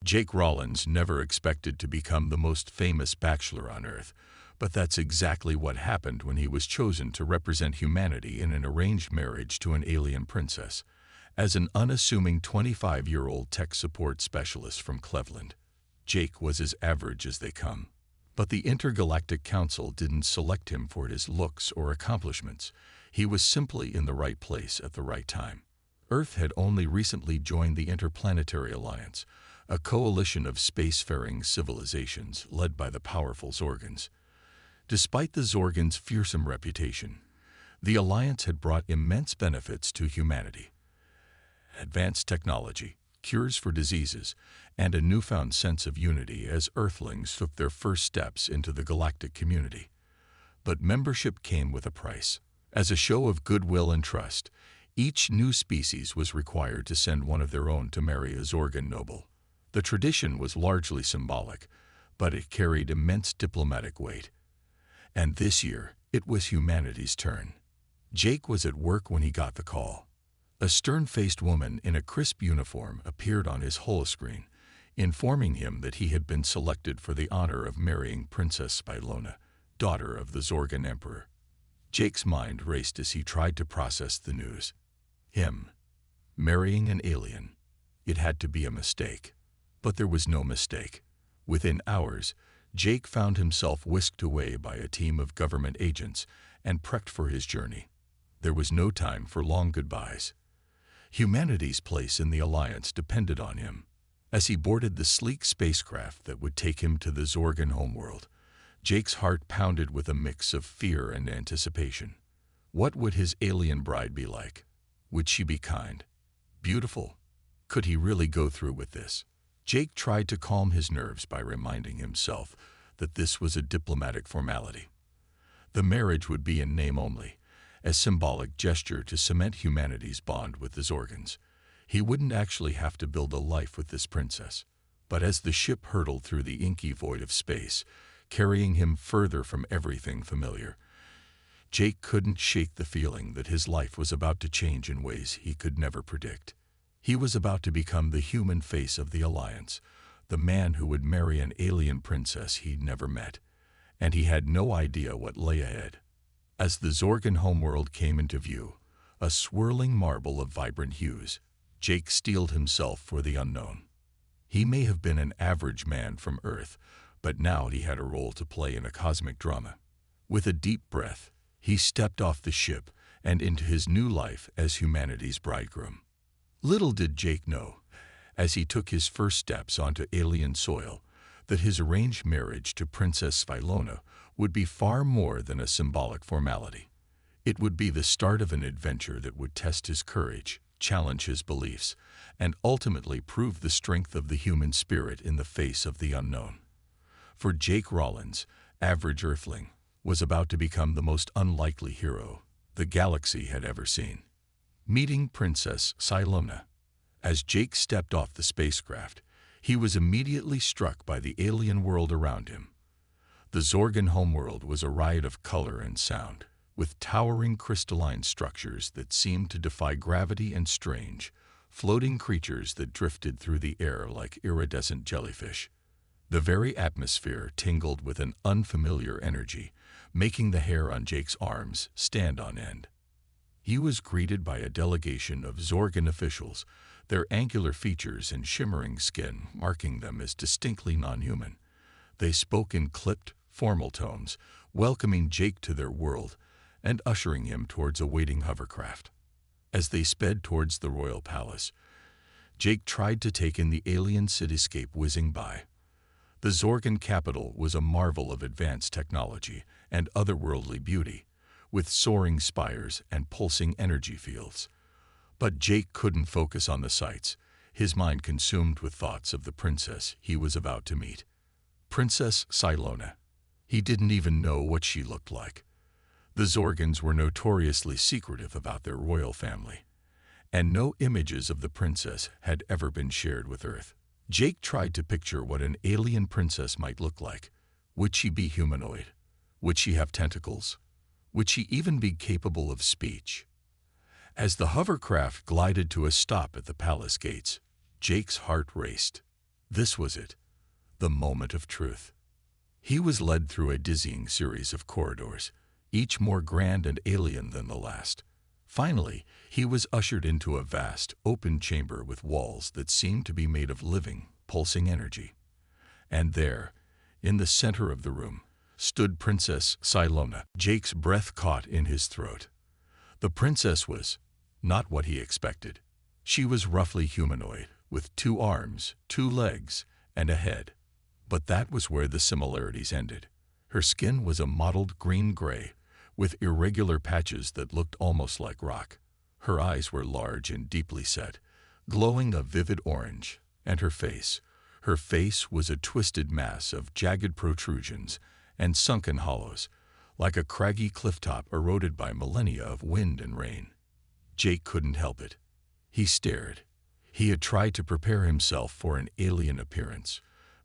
Jake Rollins never expected to become the most famous bachelor on Earth, but that's exactly what happened when he was chosen to represent humanity in an arranged marriage to an alien princess. As an unassuming 25-year-old tech support specialist from Cleveland, Jake was as average as they come. But the Intergalactic Council didn't select him for his looks or accomplishments. He was simply in the right place at the right time. Earth had only recently joined the Interplanetary Alliance, a coalition of spacefaring civilizations led by the powerful Zorgans. Despite the Zorgans' fearsome reputation, the Alliance had brought immense benefits to humanity. Advanced technology, cures for diseases, and a newfound sense of unity as Earthlings took their first steps into the galactic community. But membership came with a price. As a show of goodwill and trust, each new species was required to send one of their own to marry a Zorgan noble. The tradition was largely symbolic, but it carried immense diplomatic weight. And this year, it was humanity's turn. Jake was at work when he got the call. A stern-faced woman in a crisp uniform appeared on his holoscreen, informing him that he had been selected for the honor of marrying Princess Spylona, daughter of the Zorgan Emperor. Jake's mind raced as he tried to process the news. Him marrying an alien. It had to be a mistake. But there was no mistake. Within hours, Jake found himself whisked away by a team of government agents and prepped for his journey. There was no time for long goodbyes. Humanity's place in the Alliance depended on him. As he boarded the sleek spacecraft that would take him to the Zorgan homeworld, Jake's heart pounded with a mix of fear and anticipation. What would his alien bride be like? Would she be kind? Beautiful? Could he really go through with this? Jake tried to calm his nerves by reminding himself that this was a diplomatic formality. The marriage would be in name only, a symbolic gesture to cement humanity's bond with the Zorgans. He wouldn't actually have to build a life with this princess. But as the ship hurtled through the inky void of space, carrying him further from everything familiar, Jake couldn't shake the feeling that his life was about to change in ways he could never predict. He was about to become the human face of the Alliance, the man who would marry an alien princess he'd never met, and he had no idea what lay ahead. As the Zorgan homeworld came into view, a swirling marble of vibrant hues, Jake steeled himself for the unknown. He may have been an average man from Earth, but now he had a role to play in a cosmic drama. With a deep breath, he stepped off the ship and into his new life as humanity's bridegroom. Little did Jake know, as he took his first steps onto alien soil, that his arranged marriage to Princess Spylona would be far more than a symbolic formality. It would be the start of an adventure that would test his courage, challenge his beliefs, and ultimately prove the strength of the human spirit in the face of the unknown. For Jake Rollins, average Earthling, was about to become the most unlikely hero the galaxy had ever seen. Meeting Princess Spylona. As Jake stepped off the spacecraft, he was immediately struck by the alien world around him. The Zorgan homeworld was a riot of color and sound, with towering crystalline structures that seemed to defy gravity and strange, floating creatures that drifted through the air like iridescent jellyfish. The very atmosphere tingled with an unfamiliar energy, making the hair on Jake's arms stand on end. He was greeted by a delegation of Zorgan officials, their angular features and shimmering skin marking them as distinctly non-human. They spoke in clipped, formal tones, welcoming Jake to their world and ushering him towards a waiting hovercraft. As they sped towards the royal palace, Jake tried to take in the alien cityscape whizzing by. The Zorgan capital was a marvel of advanced technology and otherworldly beauty, with soaring spires and pulsing energy fields. But Jake couldn't focus on the sights, his mind consumed with thoughts of the princess he was about to meet. Princess Spylona. He didn't even know what she looked like. The Zorgans were notoriously secretive about their royal family, and no images of the princess had ever been shared with Earth. Jake tried to picture what an alien princess might look like. Would she be humanoid? Would she have tentacles? Would she even be capable of speech? As the hovercraft glided to a stop at the palace gates, Jake's heart raced. This was it, the moment of truth. He was led through a dizzying series of corridors, each more grand and alien than the last. Finally, he was ushered into a vast, open chamber with walls that seemed to be made of living, pulsing energy. And there, in the center of the room, stood Princess Silona. Jake's breath caught in his throat. The princess was not what he expected. She was roughly humanoid, with 2 arms, 2 legs, and a head. But that was where the similarities ended. Her skin was a mottled green-gray, with irregular patches that looked almost like rock. Her eyes were large and deeply set, glowing a vivid orange, and her face was a twisted mass of jagged protrusions and sunken hollows, like a craggy clifftop eroded by millennia of wind and rain. Jake couldn't help it. He stared. He had tried to prepare himself for an alien appearance,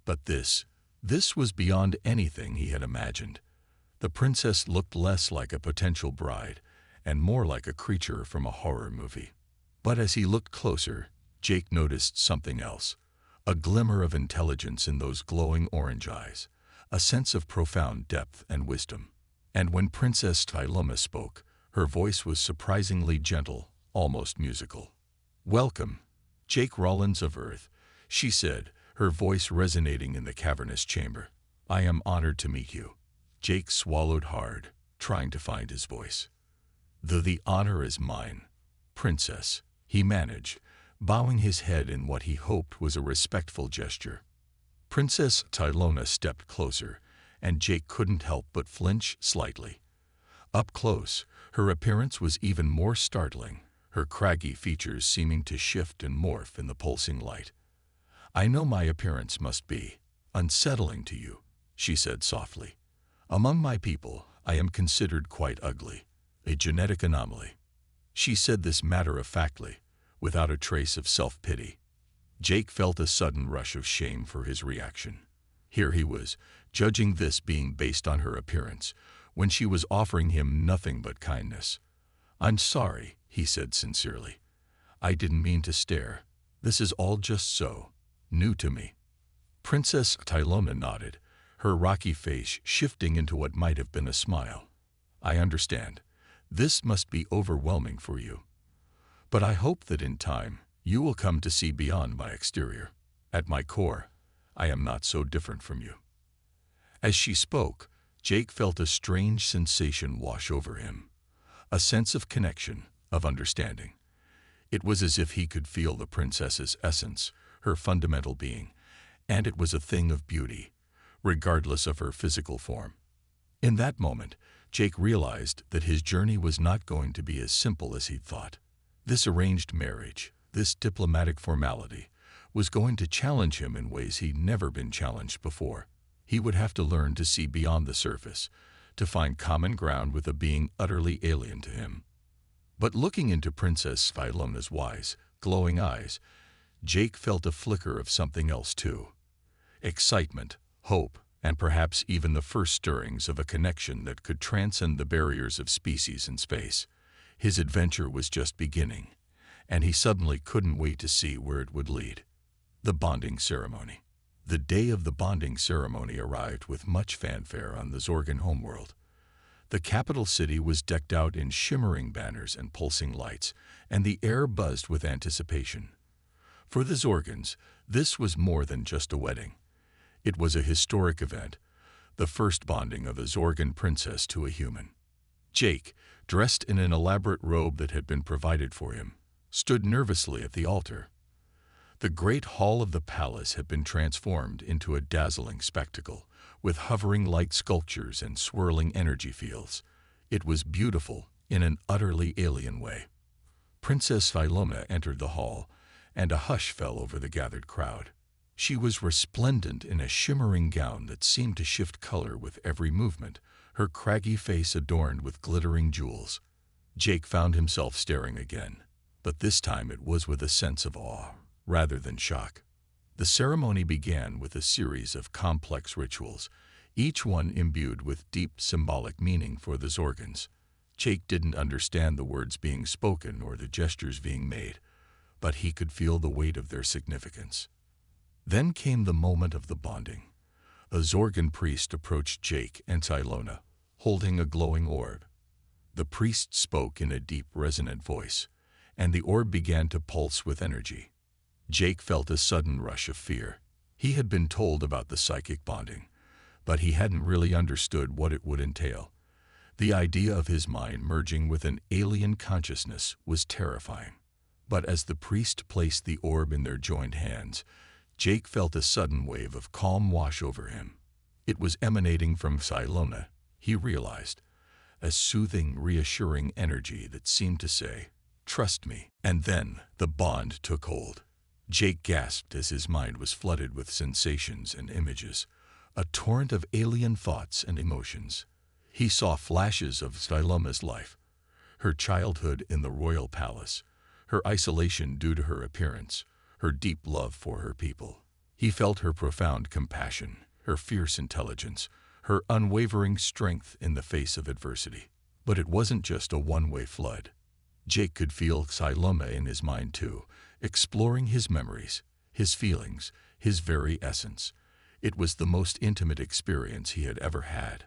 but this was beyond anything he had imagined. The princess looked less like a potential bride and more like a creature from a horror movie. But as he looked closer, Jake noticed something else, a glimmer of intelligence in those glowing orange eyes, a sense of profound depth and wisdom. And when Princess Silona spoke, her voice was surprisingly gentle, almost musical. "Welcome, Jake Rollins of Earth," she said, her voice resonating in the cavernous chamber. "I am honored to meet you." Jake swallowed hard, trying to find his voice. The honor is mine, Princess," he managed, bowing his head in what he hoped was a respectful gesture. Princess Silona stepped closer, and Jake couldn't help but flinch slightly. Up close, her appearance was even more startling, her craggy features seeming to shift and morph in the pulsing light. "I know my appearance must be unsettling to you," she said softly. "Among my people, I am considered quite ugly, a genetic anomaly." She said this matter-of-factly, without a trace of self-pity. Jake felt a sudden rush of shame for his reaction. Here he was, judging this being based on her appearance, when she was offering him nothing but kindness. "I'm sorry," he said sincerely. "I didn't mean to stare. This is all just so new to me." Princess Silona nodded, her rocky face shifting into what might have been a smile. "I understand. This must be overwhelming for you. But I hope that in time, you will come to see beyond my exterior. At my core, I am not so different from you." As she spoke, Jake felt a strange sensation wash over him, a sense of connection, of understanding. It was as if he could feel the princess's essence, her fundamental being, and it was a thing of beauty, regardless of her physical form. In that moment, Jake realized that his journey was not going to be as simple as he'd thought. This arranged marriage, this diplomatic formality, was going to challenge him in ways he'd never been challenged before. He would have to learn to see beyond the surface, to find common ground with a being utterly alien to him. But looking into Princess Silona's wise, glowing eyes, Jake felt a flicker of something else too. Excitement, hope, and perhaps even the first stirrings of a connection that could transcend the barriers of species and space. His adventure was just beginning, and he suddenly couldn't wait to see where it would lead. The bonding ceremony. The day of the bonding ceremony arrived with much fanfare on the Zorgan homeworld. The capital city was decked out in shimmering banners and pulsing lights, and the air buzzed with anticipation. For the Zorgans, this was more than just a wedding. It was a historic event, the first bonding of a Zorgan princess to a human. Jake, dressed in an elaborate robe that had been provided for him, stood nervously at the altar. The great hall of the palace had been transformed into a dazzling spectacle, with hovering light sculptures and swirling energy fields. It was beautiful in an utterly alien way. Princess Silona entered the hall, and a hush fell over the gathered crowd. She was resplendent in a shimmering gown that seemed to shift color with every movement, her craggy face adorned with glittering jewels. Jake found himself staring again, but this time it was with a sense of awe, rather than shock. The ceremony began with a series of complex rituals, each one imbued with deep symbolic meaning for the Zorgans. Jake didn't understand the words being spoken or the gestures being made, but he could feel the weight of their significance. Then came the moment of the bonding. A Zorgan priest approached Jake and Silona, holding a glowing orb. The priest spoke in a deep, resonant voice, and the orb began to pulse with energy. Jake felt a sudden rush of fear. He had been told about the psychic bonding, but he hadn't really understood what it would entail. The idea of his mind merging with an alien consciousness was terrifying. But as the priest placed the orb in their joined hands, Jake felt a sudden wave of calm wash over him. It was emanating from Silona, he realized, a soothing, reassuring energy that seemed to say, "Trust me." And then the bond took hold. Jake gasped as his mind was flooded with sensations and images, a torrent of alien thoughts and emotions. He saw flashes of Silona's life, her childhood in the royal palace, her isolation due to her appearance, her deep love for her people. He felt her profound compassion, her fierce intelligence, her unwavering strength in the face of adversity. But it wasn't just a one-way flood. Jake could feel Silona in his mind too, exploring his memories, his feelings, his very essence. It was the most intimate experience he had ever had,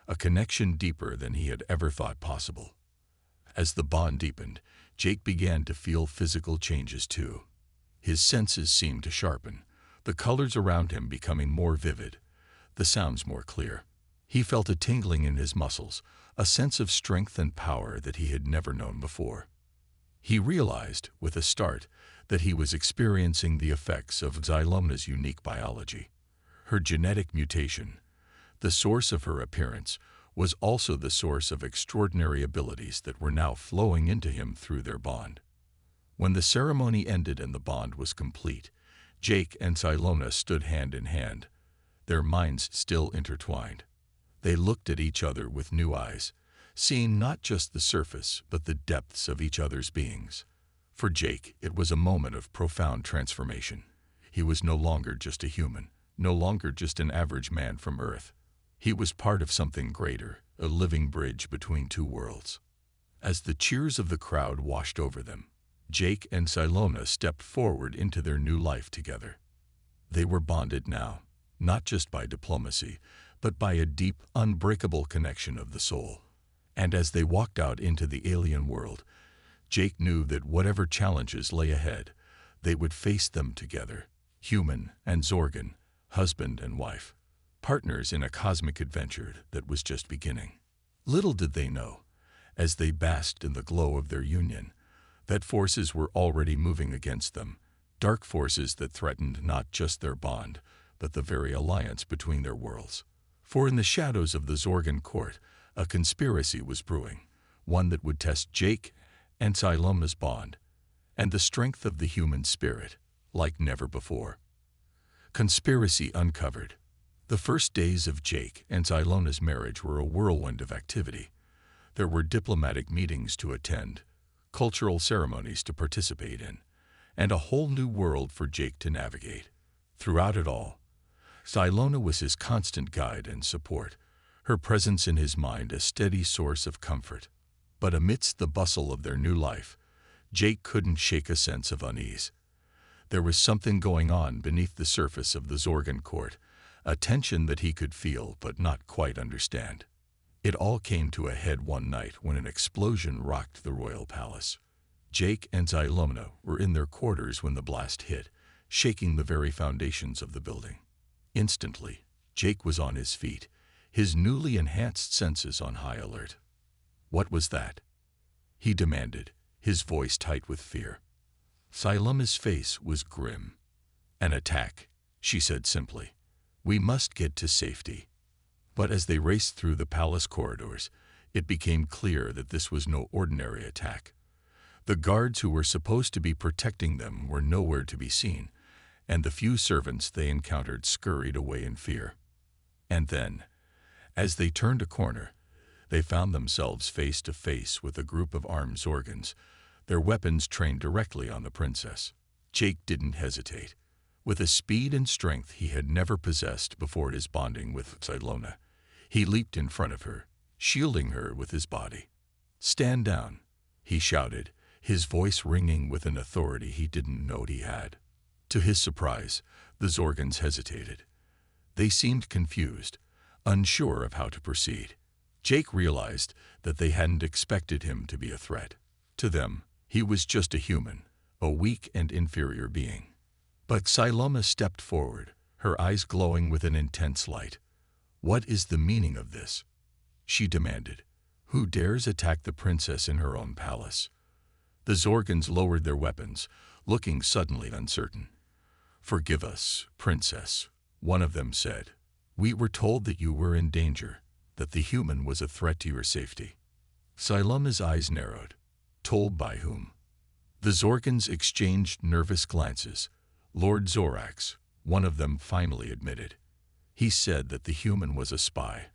a connection deeper than he had ever thought possible. As the bond deepened, Jake began to feel physical changes too. His senses seemed to sharpen, the colors around him becoming more vivid, the sounds more clear. He felt a tingling in his muscles, a sense of strength and power that he had never known before. He realized, with a start, that he was experiencing the effects of Silona's unique biology. Her genetic mutation, the source of her appearance, was also the source of extraordinary abilities that were now flowing into him through their bond. When the ceremony ended and the bond was complete, Jake and Silona stood hand in hand, their minds still intertwined. They looked at each other with new eyes, seeing not just the surface but the depths of each other's beings. For Jake, it was a moment of profound transformation. He was no longer just a human, no longer just an average man from Earth. He was part of something greater, a living bridge between two worlds. As the cheers of the crowd washed over them, Jake and Silona stepped forward into their new life together. They were bonded now, not just by diplomacy, but by a deep, unbreakable connection of the soul. And as they walked out into the alien world, Jake knew that whatever challenges lay ahead, they would face them together, human and Zorgan, husband and wife, partners in a cosmic adventure that was just beginning. Little did they know, as they basked in the glow of their union, that forces were already moving against them, dark forces that threatened not just their bond, but the very alliance between their worlds. For in the shadows of the Zorgan court, a conspiracy was brewing, one that would test Jake and Silona's bond, and the strength of the human spirit, like never before. Conspiracy uncovered. The first days of Jake and Silona's marriage were a whirlwind of activity. There were diplomatic meetings to attend, cultural ceremonies to participate in, and a whole new world for Jake to navigate. Throughout it all, Silona was his constant guide and support, her presence in his mind a steady source of comfort. But amidst the bustle of their new life, Jake couldn't shake a sense of unease. There was something going on beneath the surface of the Zorgan court, a tension that he could feel but not quite understand. It all came to a head one night when an explosion rocked the royal palace. Jake and Silona were in their quarters when the blast hit, shaking the very foundations of the building. Instantly, Jake was on his feet, his newly enhanced senses on high alert. "What was that?" he demanded, his voice tight with fear. Silona's face was grim. "An attack," she said simply. "We must get to safety." But as they raced through the palace corridors, it became clear that this was no ordinary attack. The guards who were supposed to be protecting them were nowhere to be seen, and the few servants they encountered scurried away in fear. And then, as they turned a corner, they found themselves face to face with a group of armed Zorgans, their weapons trained directly on the princess. Jake didn't hesitate. With a speed and strength he had never possessed before his bonding with Silona, he leaped in front of her, shielding her with his body. "Stand down," he shouted, his voice ringing with an authority he didn't know he had. To his surprise, The Zorgans hesitated. They seemed confused, unsure of how to proceed. Jake realized that they hadn't expected him to be a threat. To them, he was just a human, a weak and inferior being. But Siloma stepped forward, her eyes glowing with an intense light. "What is the meaning of this?" she demanded. "Who dares attack the princess in her own palace?" The Zorgans lowered their weapons, looking suddenly uncertain. "Forgive us, princess," one of them said. "We were told that you were in danger, that the human was a threat to your safety." Siloma's eyes narrowed. Told by whom? The Zorgans exchanged nervous glances. Lord Zorax, one of them finally admitted. He said that the human was a spy,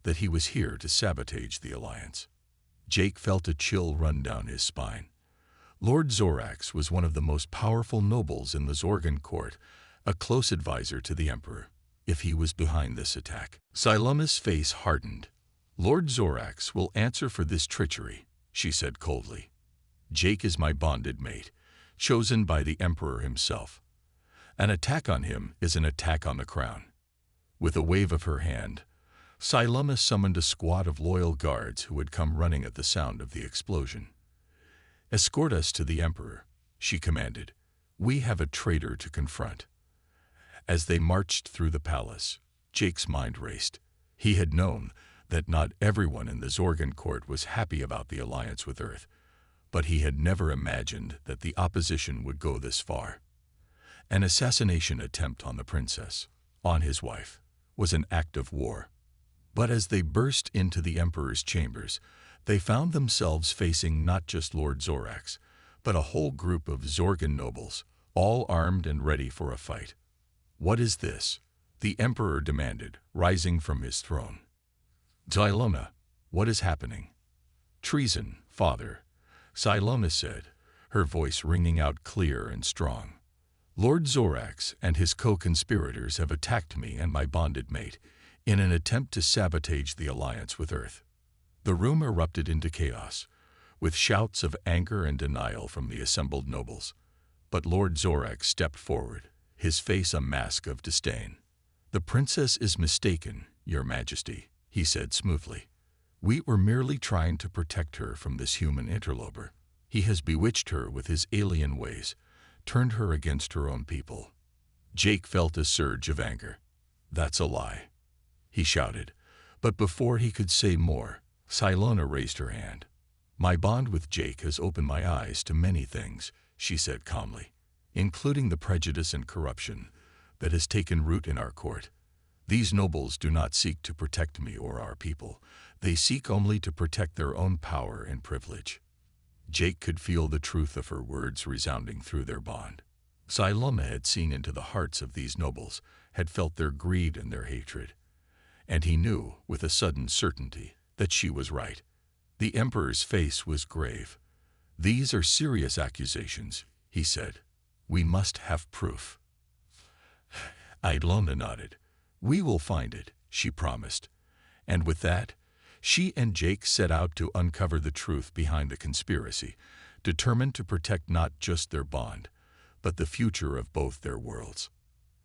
that he was here to sabotage the alliance. Jake felt a chill run down his spine. Lord Zorax was one of the most powerful nobles in the Zorgan court, a close advisor to the Emperor. If he was behind this attack, Siloma's face hardened. "Lord Zorax will answer for this treachery," she said coldly. "Jake is my bonded mate, chosen by the Emperor himself. An attack on him is an attack on the crown." With a wave of her hand, Siloma summoned a squad of loyal guards who had come running at the sound of the explosion. "Escort us to the Emperor," she commanded. "We have a traitor to confront." As they marched through the palace, Jake's mind raced. He had known that not everyone in the Zorgan court was happy about the alliance with Earth, but he had never imagined that the opposition would go this far. An assassination attempt on the princess, on his wife, was an act of war. But as they burst into the Emperor's chambers, they found themselves facing not just Lord Zorax, but a whole group of Zorgan nobles, all armed and ready for a fight. "What is this?" the Emperor demanded, rising from his throne. "Siloma, what is happening?" "Treason, father," Siloma said, her voice ringing out clear and strong. "Lord Zorax and his co-conspirators have attacked me and my bonded mate in an attempt to sabotage the alliance with Earth." The room erupted into chaos, with shouts of anger and denial from the assembled nobles. But Lord Zorax stepped forward, his face a mask of disdain. "The princess is mistaken, Your Majesty," he said smoothly. "We were merely trying to protect her from this human interloper. He has bewitched her with his alien ways, turned her against her own people." Jake felt a surge of anger. "That's a lie," he shouted. But before he could say more, Silona raised her hand. "My bond with Jake has opened my eyes to many things," she said calmly, "including the prejudice and corruption that has taken root in our court. These nobles do not seek to protect me or our people. They seek only to protect their own power and privilege." Jake could feel the truth of her words resounding through their bond. Siloma had seen into the hearts of these nobles, had felt their greed and their hatred. And he knew, with a sudden certainty, that she was right. The Emperor's face was grave. "These are serious accusations," he said. "We must have proof." Siloma nodded. "We will find it," she promised. And with that, she and Jake set out to uncover the truth behind the conspiracy, determined to protect not just their bond, but the future of both their worlds.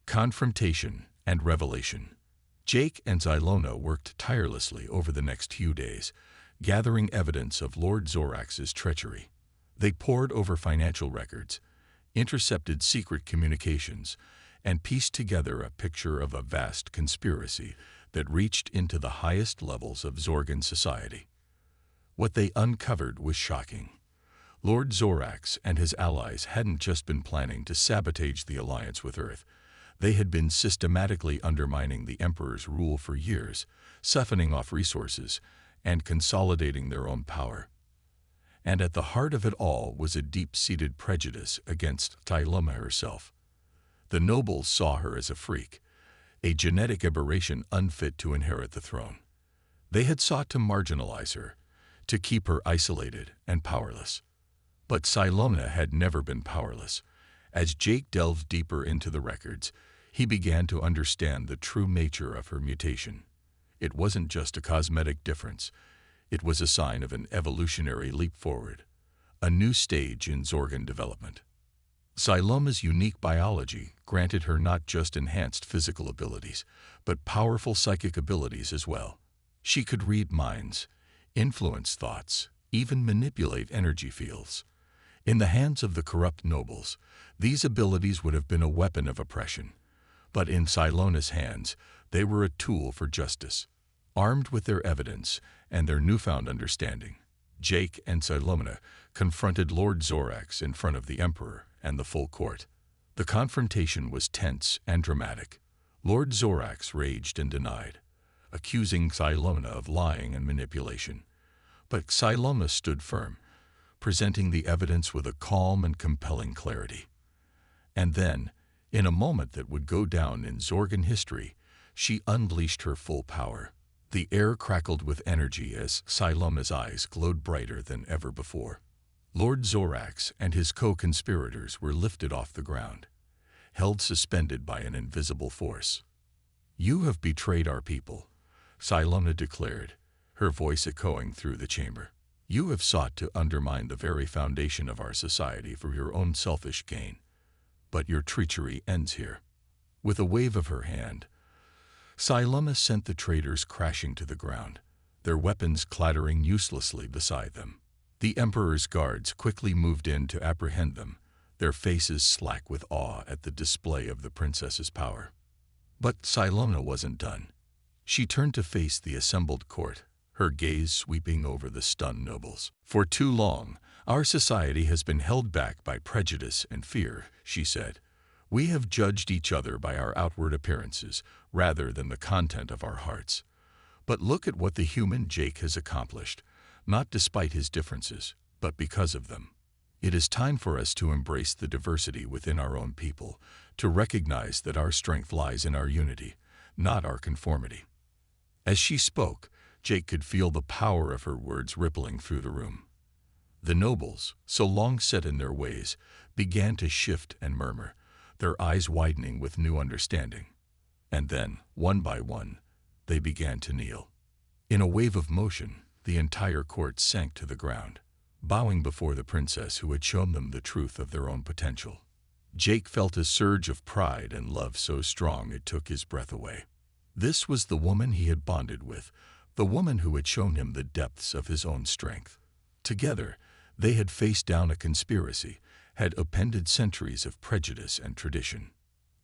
Confrontation and revelation. Jake and Silona worked tirelessly over the next few days, gathering evidence of Lord Zorax's treachery. They pored over financial records, intercepted secret communications, and pieced together a picture of a vast conspiracy that reached into the highest levels of Zorgan society. What they uncovered was shocking. Lord Zorax and his allies hadn't just been planning to sabotage the alliance with Earth. They had been systematically undermining the Emperor's rule for years, siphoning off resources, and consolidating their own power. And at the heart of it all was a deep-seated prejudice against Siloma herself. The nobles saw her as a freak, a genetic aberration unfit to inherit the throne. They had sought to marginalize her, to keep her isolated and powerless. But Siloma had never been powerless. As Jake delved deeper into the records, he began to understand the true nature of her mutation. It wasn't just a cosmetic difference. It was a sign of an evolutionary leap forward, a new stage in Zorgan development. Siloma's unique biology granted her not just enhanced physical abilities, but powerful psychic abilities as well. She could read minds, influence thoughts, even manipulate energy fields. In the hands of the corrupt nobles, these abilities would have been a weapon of oppression. But in Silona's hands, they were a tool for justice. Armed with their evidence and their newfound understanding, Jake and Silona confronted Lord Zorax in front of the Emperor and the full court. The confrontation was tense and dramatic. Lord Zorax raged and denied, accusing Silona of lying and manipulation. But Silona stood firm, presenting the evidence with a calm and compelling clarity. And then, in a moment that would go down in Zorgan history, she unleashed her full power. The air crackled with energy as Silona's eyes glowed brighter than ever before. Lord Zorax and his co-conspirators were lifted off the ground, held suspended by an invisible force. "You have betrayed our people," Silona declared, her voice echoing through the chamber. "You have sought to undermine the very foundation of our society for your own selfish gain. But your treachery ends here." With a wave of her hand, Silona sent the traitors crashing to the ground, their weapons clattering uselessly beside them. The Emperor's guards quickly moved in to apprehend them, their faces slack with awe at the display of the princess's power. But Silona wasn't done. She turned to face the assembled court, her gaze sweeping over the stunned nobles. "For too long, our society has been held back by prejudice and fear," she said. "We have judged each other by our outward appearances rather than the content of our hearts. But look at what the human Jake has accomplished, not despite his differences, but because of them. It is time for us to embrace the diversity within our own people, to recognize that our strength lies in our unity, not our conformity." As she spoke, Jake could feel the power of her words rippling through the room. The nobles, so long set in their ways, began to shift and murmur, their eyes widening with new understanding. And then, one by one, they began to kneel. In a wave of motion, the entire court sank to the ground, bowing before the princess who had shown them the truth of their own potential. Jake felt a surge of pride and love so strong it took his breath away. This was the woman he had bonded with, the woman who had shown him the depths of his own strength. Together, they had faced down a conspiracy, had upended centuries of prejudice and tradition.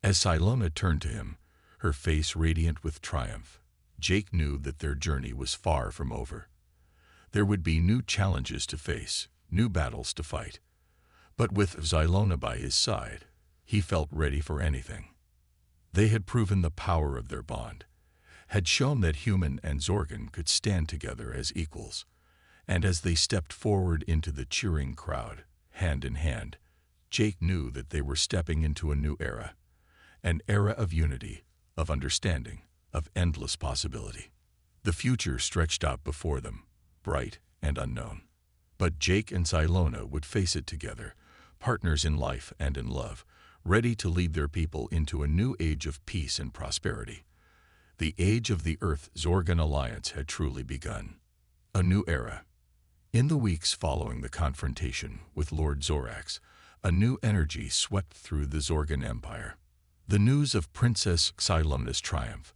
As Silona turned to him, her face radiant with triumph, Jake knew that their journey was far from over. There would be new challenges to face, new battles to fight. But with Silona by his side, he felt ready for anything. They had proven the power of their bond, had shown that human and Zorgan could stand together as equals. And as they stepped forward into the cheering crowd, hand in hand, Jake knew that they were stepping into a new era, an era of unity, of understanding, of endless possibility. The future stretched out before them, bright and unknown. But Jake and Silona would face it together, partners in life and in love, ready to lead their people into a new age of peace and prosperity. The age of the Earth-Zorgan alliance had truly begun. A new era. In the weeks following the confrontation with Lord Zorax, a new energy swept through the Zorgan Empire. The news of Princess Silona's triumph,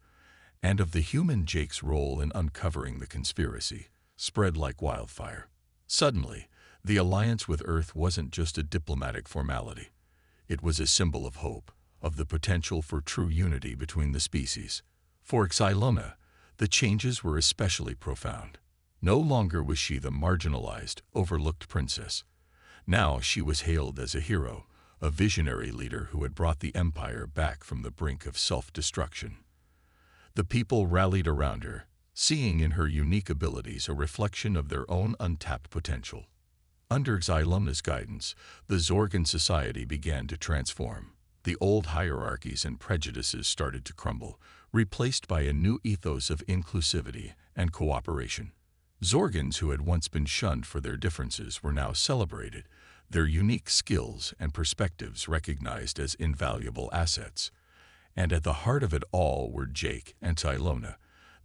and of the human Jake's role in uncovering the conspiracy, spread like wildfire. Suddenly, the alliance with Earth wasn't just a diplomatic formality. It was a symbol of hope, of the potential for true unity between the species. For Silona, the changes were especially profound. No longer was she the marginalized, overlooked princess. Now she was hailed as a hero, a visionary leader who had brought the empire back from the brink of self-destruction. The people rallied around her, seeing in her unique abilities a reflection of their own untapped potential. Under Silona's guidance, the Zorgan society began to transform. The old hierarchies and prejudices started to crumble, replaced by a new ethos of inclusivity and cooperation. Zorgans who had once been shunned for their differences were now celebrated, their unique skills and perspectives recognized as invaluable assets. And at the heart of it all were Jake and Silona,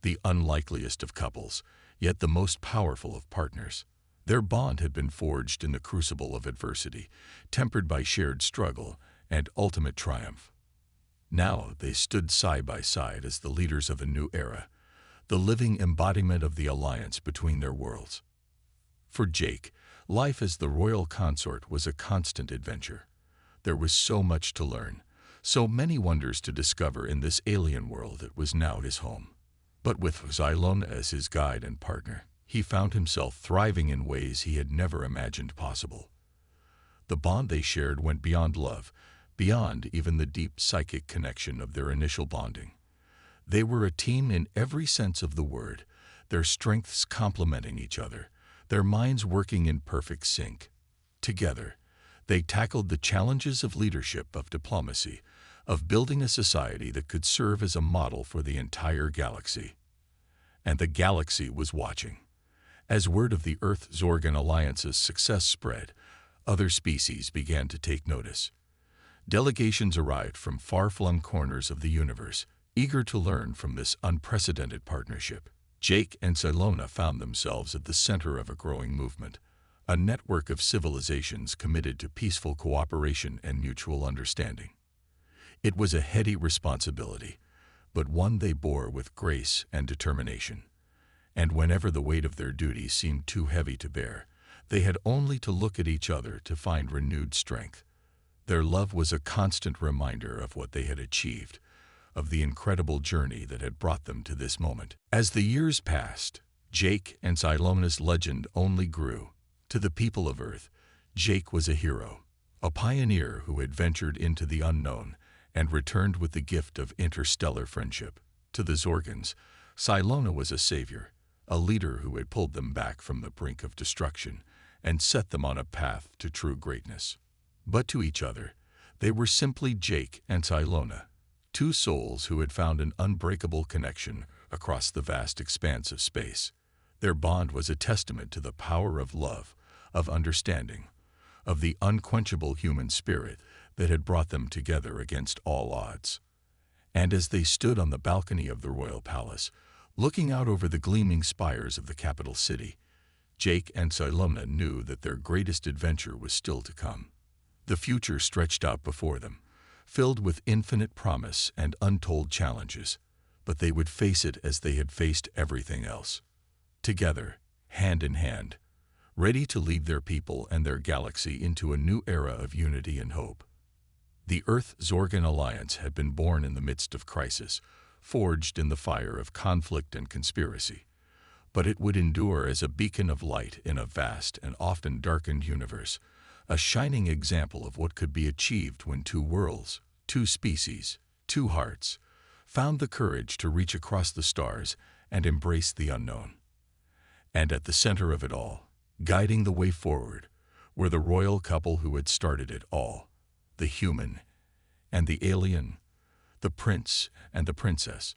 the unlikeliest of couples, yet the most powerful of partners. Their bond had been forged in the crucible of adversity, tempered by shared struggle and ultimate triumph. Now they stood side by side as the leaders of a new era, the living embodiment of the alliance between their worlds. For Jake, life as the royal consort was a constant adventure. There was so much to learn, so many wonders to discover in this alien world that was now his home. But with Xylona as his guide and partner, he found himself thriving in ways he had never imagined possible. The bond they shared went beyond love, beyond even the deep psychic connection of their initial bonding. They were a team in every sense of the word, their strengths complementing each other, their minds working in perfect sync. Together, they tackled the challenges of leadership, of diplomacy, of building a society that could serve as a model for the entire galaxy. And the galaxy was watching. As word of the Earth-Zorgan Alliance's success spread, other species began to take notice. Delegations arrived from far-flung corners of the universe, eager to learn from this unprecedented partnership. Jake and Xylona found themselves at the center of a growing movement, a network of civilizations committed to peaceful cooperation and mutual understanding. It was a heady responsibility, but one they bore with grace and determination. And whenever the weight of their duties seemed too heavy to bear, they had only to look at each other to find renewed strength. Their love was a constant reminder of what they had achieved, of the incredible journey that had brought them to this moment. As the years passed, Jake and Xylona's legend only grew. To the people of Earth, Jake was a hero, a pioneer who had ventured into the unknown and returned with the gift of interstellar friendship. To the Zorgans, Xylona was a savior, a leader who had pulled them back from the brink of destruction and set them on a path to true greatness. But to each other, they were simply Jake and Xylona, two souls who had found an unbreakable connection across the vast expanse of space. Their bond was a testament to the power of love, of understanding, of the unquenchable human spirit that had brought them together against all odds. And as they stood on the balcony of the royal palace, looking out over the gleaming spires of the capital city, Jake and Xylona knew that their greatest adventure was still to come. The future stretched out before them, filled with infinite promise and untold challenges, but they would face it as they had faced everything else. Together, hand in hand, ready to lead their people and their galaxy into a new era of unity and hope. The Earth-Zorgan Alliance had been born in the midst of crisis, forged in the fire of conflict and conspiracy, but it would endure as a beacon of light in a vast and often darkened universe, a shining example of what could be achieved when two worlds, two species, two hearts, found the courage to reach across the stars and embrace the unknown. And at the center of it all, guiding the way forward, were the royal couple who had started it all, the human and the alien, the prince and the princess,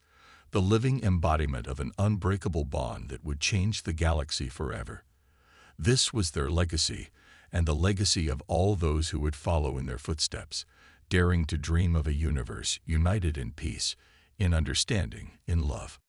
the living embodiment of an unbreakable bond that would change the galaxy forever. This was their legacy, and the legacy of all those who would follow in their footsteps, daring to dream of a universe united in peace, in understanding, in love.